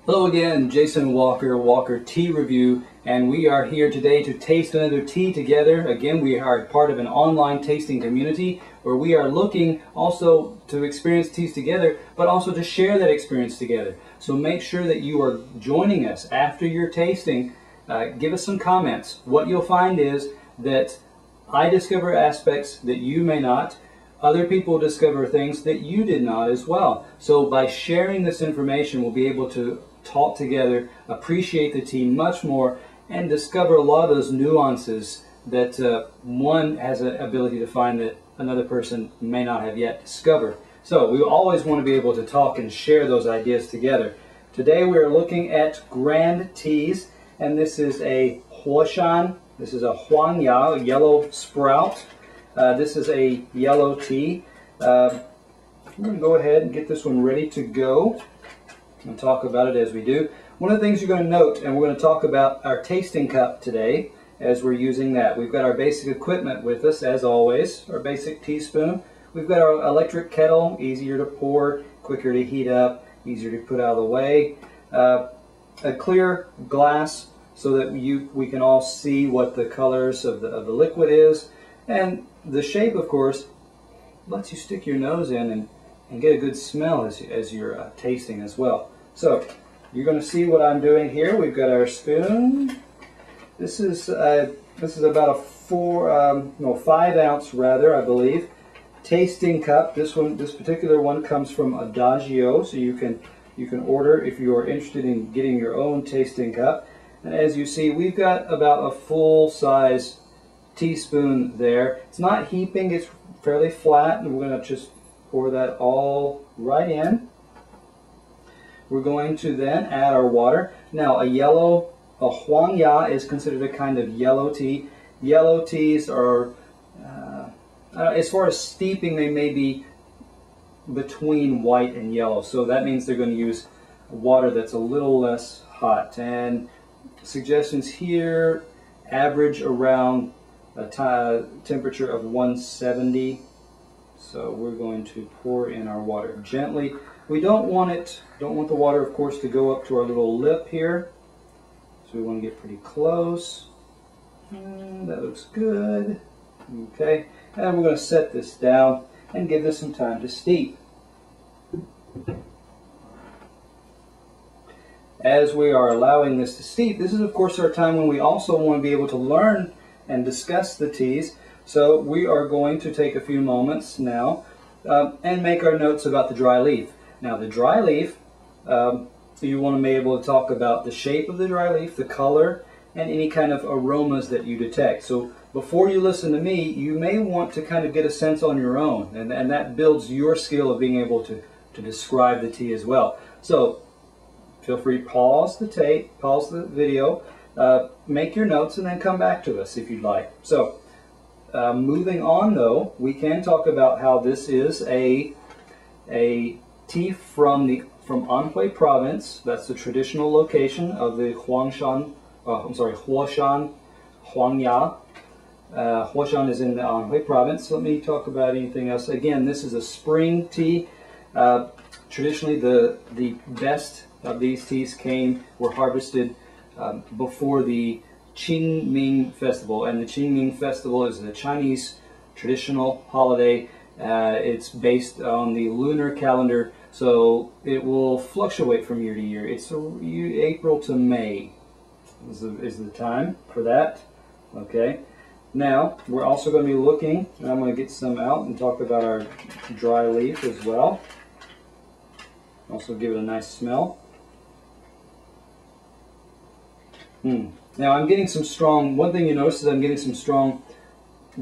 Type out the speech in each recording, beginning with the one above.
Hello again, Jason Walker, Walker Tea Review, and we are here today to taste another tea together. Again, we are part of an online tasting community where we are looking also to experience teas together, but also to share that experience together. So make sure that you are joining us after your tasting. Give us some comments. What you'll find is that I discover aspects that you may not. Other people discover things that you did not as well. So by sharing this information, we'll be able to talk together, appreciate the tea much more, and discover a lot of those nuances that one has an ability to find that another person may not have yet discovered. So we always want to be able to talk and share those ideas together. Today we are looking at Grand Teas, and this is a Huoshan. This is a Huangya, a yellow sprout. This is a yellow tea. We're going to go ahead and get this one ready to go and talk about it as we do. One of the things you're going to note, and we're going to talk about our tasting cup today as we're using that. We've got our basic equipment with us as always, our basic teaspoon. We've got our electric kettle, easier to pour, quicker to heat up, easier to put out of the way. A clear glass so that we can all see what the colors of the liquid is. And the shape, of course, lets you stick your nose in and get a good smell as you're tasting as well. So you're going to see what I'm doing here. We've got our spoon. This is about a 5 ounce rather, I believe, tasting cup. This particular one comes from Adagio, so you can order if you are interested in getting your own tasting cup. And as you see, we've got about a full size teaspoon there. It's not heaping, it's fairly flat, and we're going to just pour that all right in. We're going to then add our water. Now a Huangya is considered a kind of yellow tea. Yellow teas are, as far as steeping, they may be between white and yellow. So that means they're going to use water that's a little less hot. And suggestions here, average around a temperature of 170. So we're going to pour in our water gently. We don't want the water, of course, to go up to our little lip here. So we want to get pretty close. That looks good. Okay, and we're going to set this down and give this some time to steep. As we are allowing this to steep, this is of course our time when we also want to be able to learn and discuss the teas. So we are going to take a few moments now and make our notes about the dry leaf. Now the dry leaf, you want to be able to talk about the shape of the dry leaf, the color, and any kind of aromas that you detect. So before you listen to me, you may want to kind of get a sense on your own, and that builds your skill of being able to describe the tea as well. So feel free to pause the tape, pause the video, make your notes, and then come back to us if you'd like. So moving on though, we can talk about how this is a tea from Anhui province. That's the traditional location of the Huoshan Huangya. Huoshan is in the Anhui province. Let me talk about anything else. Again, this is a spring tea. Traditionally, the best of these teas were harvested before the Qingming festival, and the Qingming festival is the Chinese traditional holiday. It's based on the lunar calendar, so it will fluctuate from year to year. It's April to May is the time for that. Okay. Now we're also going to be looking, and I'm going to get some out and talk about our dry leaf as well. Also give it a nice smell. Now I'm getting some strong, one thing you notice is I'm getting some strong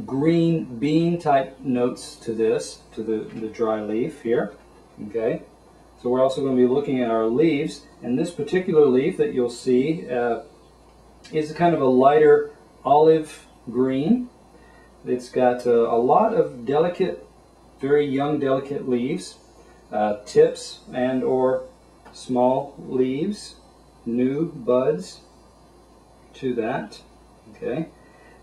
green bean type notes to this, to the dry leaf here. Okay, so we're also going to be looking at our leaves, and this particular leaf that you'll see is a kind of a lighter olive green. It's got a lot of delicate, very young delicate leaves, tips and or small leaves, new buds to that. Okay,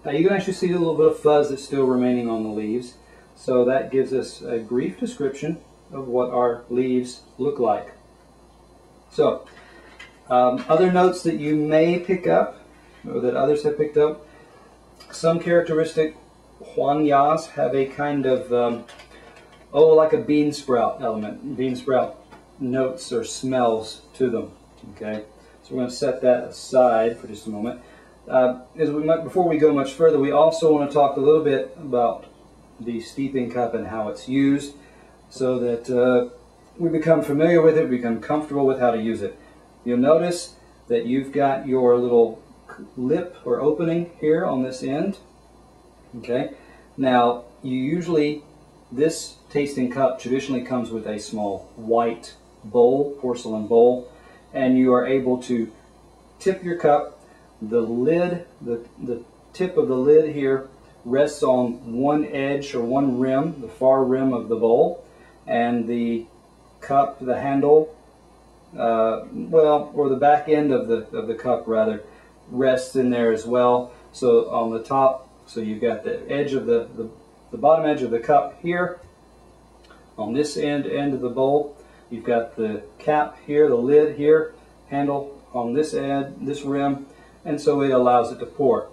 now you can actually see a little bit of fuzz that's still remaining on the leaves, so that gives us a brief description of what our leaves look like. So Other notes that you may pick up, or that others have picked up, some characteristic Huangyas have a kind of, like a bean sprout element, bean sprout notes or smells to them. Okay, so we're going to set that aside for just a moment. Before we go much further, we also want to talk a little bit about the steeping cup and how it's used, so that we become familiar with it, become comfortable with how to use it. You'll notice that you've got your little lip or opening here on this end. Okay, now this tasting cup traditionally comes with a small white bowl, porcelain bowl, and you are able to tip your cup. The lid, the tip of the lid here rests on one edge or one rim, the far rim of the bowl, and the cup, the handle, or the back end of the cup rather, rests in there as well. So on the top, so you've got the edge of the bottom edge of the cup here. On this end of the bowl, you've got the cap here, the lid here, handle on this end, this rim, and so it allows it to pour.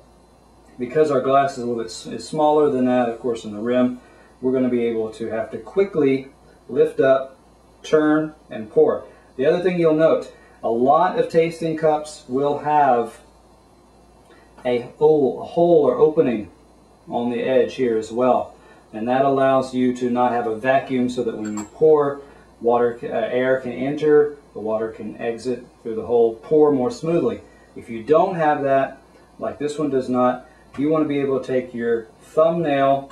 Because our glass is a little bit smaller than that, of course, in the rim, we're going to be able to have to quickly lift up, turn, and pour. The other thing you'll note, a lot of tasting cups will have a hole or opening on the edge here as well, and that allows you to not have a vacuum, so that when you pour, air can enter, the water can exit through the hole, pour more smoothly. If you don't have that, like this one does not, you want to be able to take your thumbnail,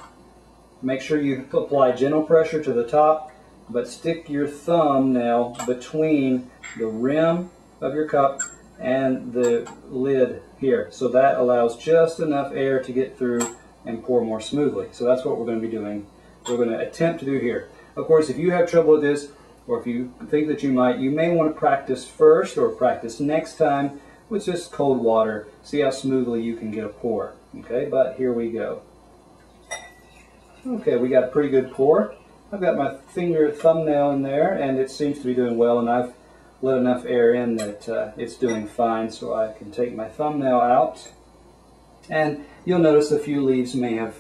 make sure you apply gentle pressure to the top, but stick your thumbnail between the rim of your cup and the lid here. So that allows just enough air to get through and pour more smoothly. So that's what we're going to be doing. We're going to attempt to do here. Of course, if you have trouble with this, or if you think that you may want to practice first or practice next time with just cold water. See how smoothly you can get a pour. Okay, but here we go. Okay, we got a pretty good pour. I've got my thumbnail in there, and it seems to be doing well, and I've let enough air in that it's doing fine, so I can take my thumbnail out. And you'll notice a few leaves may have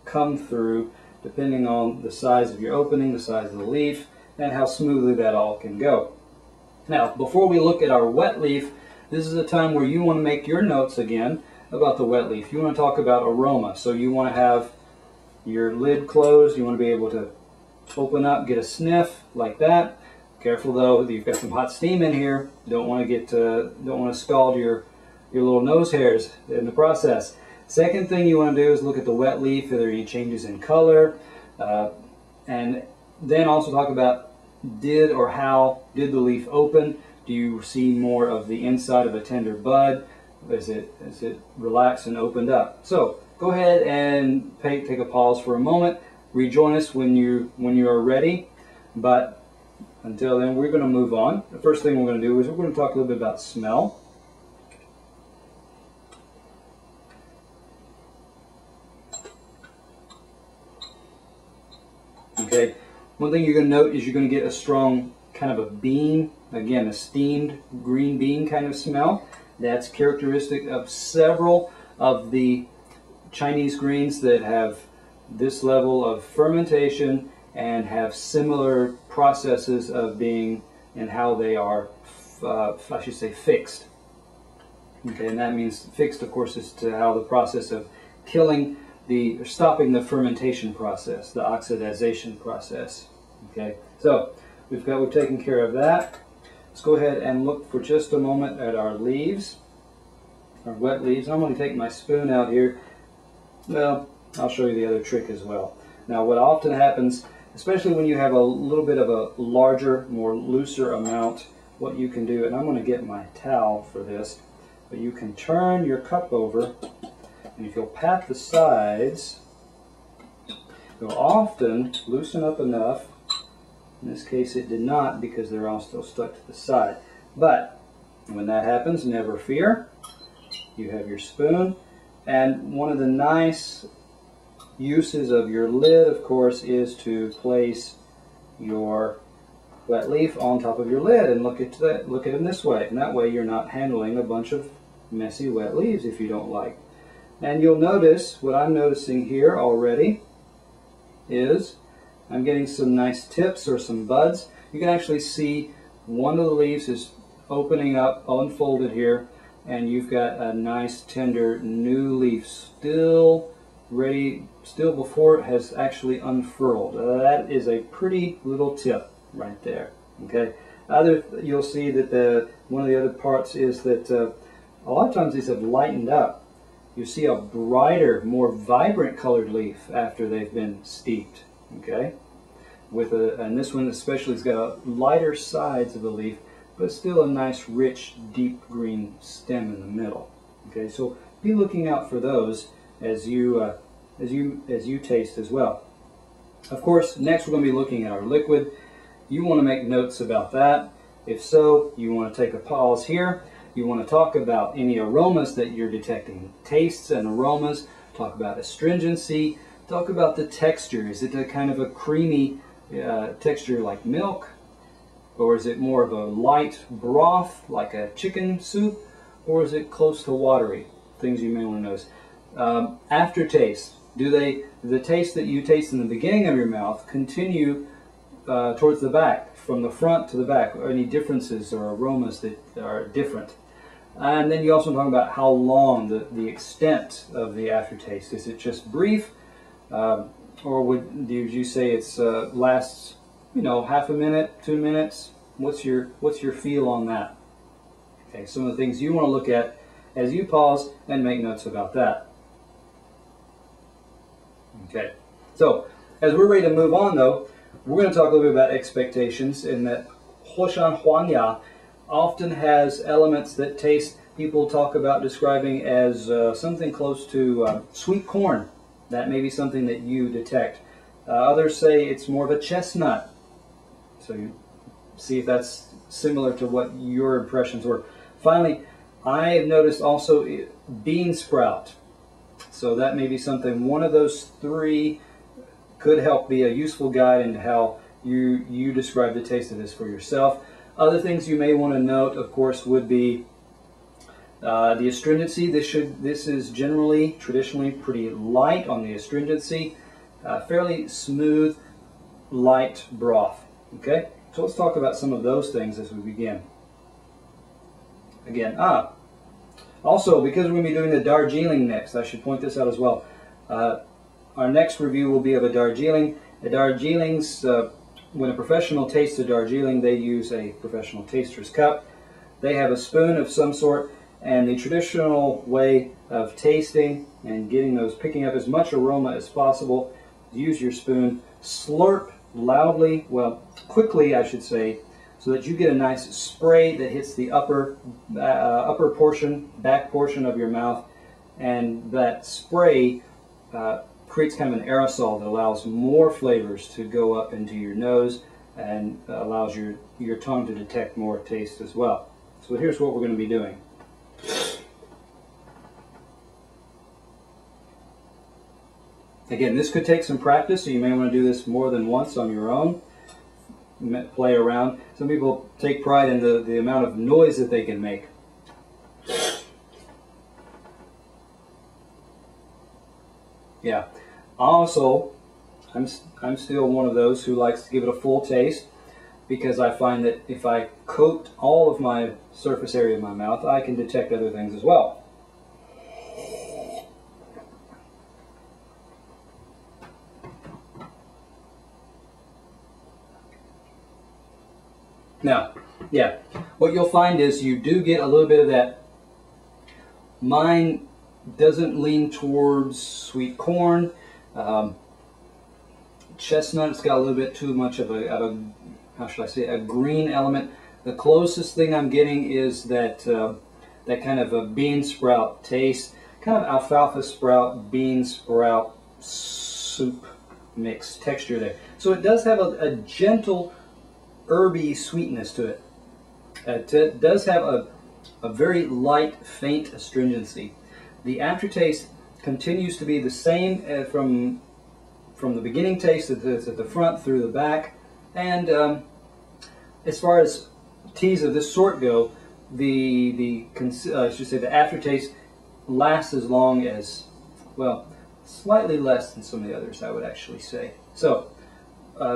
come through, depending on the size of your opening, the size of the leaf, and how smoothly that all can go. Now, before we look at our wet leaf, this is a time where you want to make your notes again about the wet leaf. You want to talk about aroma. So you want to have your lid closed. You want to be able to open up, get a sniff like that. Careful though, you've got some hot steam in here. Don't want to scald your little nose hairs in the process. Second thing you want to do is look at the wet leaf. Are there any changes in color? And then also talk about how did the leaf open? Do you see more of the inside of a tender bud? Is it relaxed and opened up? So go ahead and take a pause for a moment. Rejoin us when you are ready. But until then, we're going to move on. The first thing we're going to do is we're going to talk a little bit about smell. Okay, one thing you're going to note is you're going to get a strong kind of a bean, again a steamed green bean kind of smell. That's characteristic of several of the Chinese greens that have this level of fermentation and have similar processes of being and how they are, I should say, fixed. Okay, and that means fixed, of course, is to how the process of stopping the fermentation process, the oxidization process. Okay, so we've taken care of that. Let's go ahead and look for just a moment at our leaves, our wet leaves. I'm going to take my spoon out here. Well, I'll show you the other trick as well. Now, what often happens, especially when you have a little bit of a larger, more looser amount, what you can do, and I'm going to get my towel for this, but you can turn your cup over, and if you'll pat the sides, you'll often loosen up enough. In this case, it did not, because they're all still stuck to the side. But when that happens, never fear. You have your spoon, and one of the nice uses of your lid, of course, is to place your wet leaf on top of your lid and look at them this way. And that way you're not handling a bunch of messy wet leaves if you don't like. And you'll notice, what I'm noticing here already is I'm getting some nice tips or some buds. You can actually see one of the leaves is opening up, unfolded here, and you've got a nice tender new leaf still ready, still before it has actually unfurled. That is a pretty little tip right there. Okay. You'll see that one of the other parts is that a lot of times these have lightened up. You see a brighter, more vibrant colored leaf after they've been steeped. Okay. And this one especially has got a lighter sides of the leaf, but still a nice, rich, deep green stem in the middle. Okay, so be looking out for those as you taste as well. Of course, next we're going to be looking at our liquid. You want to make notes about that. If so, you want to take a pause here. You want to talk about any aromas that you're detecting, tastes and aromas. Talk about astringency. Talk about the texture. Is it a kind of a creamy texture like milk? Or is it more of a light broth like a chicken soup? Or is it close to watery? Things you may want to notice. Aftertaste. The taste that you taste in the beginning of your mouth continue towards the back, from the front to the back, or any differences or aromas that are different? And then you also talk about how long, the extent of the aftertaste. Is it just brief? Or would you say it's lasts, half a minute, 2 minutes? What's your feel on that? Okay, some of the things you want to look at as you pause and make notes about that. Okay, so as we're ready to move on though, we're going to talk a little bit about expectations, in that GrandTeaHuoShanHuangYa often has elements that people talk about describing as something close to sweet corn. That may be something that you detect. Others say it's more of a chestnut. So you see if that's similar to what your impressions were. Finally, I have noticed also bean sprout. So that may be something, one of those three could help be a useful guide into how you describe the taste of this for yourself. Other things you may want to note, of course, would be the astringency. This is traditionally pretty light on the astringency, fairly smooth, light broth. Okay, so let's talk about some of those things as we begin. Again, also, because we're going to be doing the Darjeeling next, I should point this out as well. Our next review will be of a Darjeeling. The Darjeelings, when a professional tastes a Darjeeling, they use a professional taster's cup. They have a spoon of some sort, and the traditional way of tasting and picking up as much aroma as possible, use your spoon, slurp loudly, quickly I should say, so that you get a nice spray that hits the upper portion, back portion of your mouth, and that spray creates kind of an aerosol that allows more flavors to go up into your nose and allows your tongue to detect more taste as well. So here's what we're going to be doing. Again, this could take some practice, so you may want to do this more than once on your own. Play around. Some people take pride in the amount of noise that they can make. Yeah. Also, I'm still one of those who likes to give it a full taste, because I find that if I coat all of my surface area of my mouth, I can detect other things as well. Now, yeah, what you'll find is you do get a little bit of that. Mine doesn't lean towards sweet corn. Chestnut, it's got a little bit too much of a how should I say, a green element. The closest thing I'm getting is that that kind of a bean sprout taste, kind of alfalfa sprout, bean sprout soup mix texture there. So it does have a gentle herby sweetness to it. It does have a very light, faint astringency. The aftertaste continues to be the same from the beginning taste at the front through the back, and as far as teas of this sort go, I should say the aftertaste lasts as long as, well, slightly less than some of the others, I would actually say. So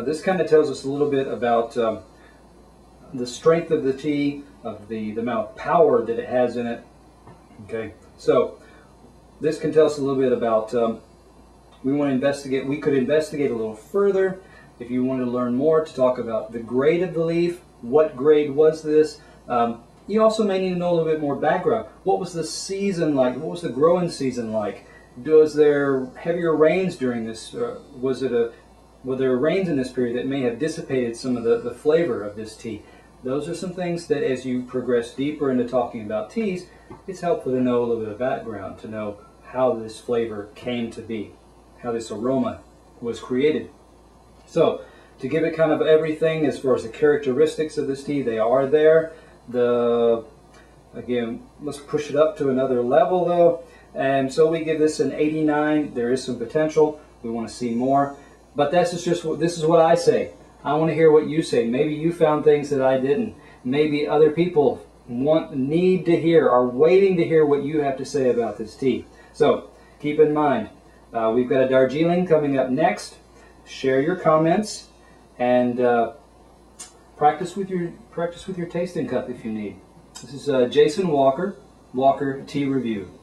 this kind of tells us a little bit about the strength of the tea, of the amount of power that it has in it. Okay, so this can tell us a little bit about, we could investigate a little further if you want to learn more, to talk about the grade of the leaf. What grade was this? You also may need to know a little bit more background. What was the season like? What was the growing season like? Was there heavier rains during this? Were there rains in this period that may have dissipated some of the flavor of this tea? Those are some things that, as you progress deeper into talking about teas, it's helpful to know a little bit of background, to know how this flavor came to be, how this aroma was created. So, to give it kind of everything as far as the characteristics of this tea, they are there. Again, let's push it up to another level though. And so we give this an 89. There is some potential. We want to see more. But this is what I say. I want to hear what you say. Maybe you found things that I didn't. Maybe other people need to hear, are waiting to hear what you have to say about this tea. So keep in mind, we've got a Darjeeling coming up next. Share your comments and practice with your tasting cup if you need. This is Jason Walker Tea Review.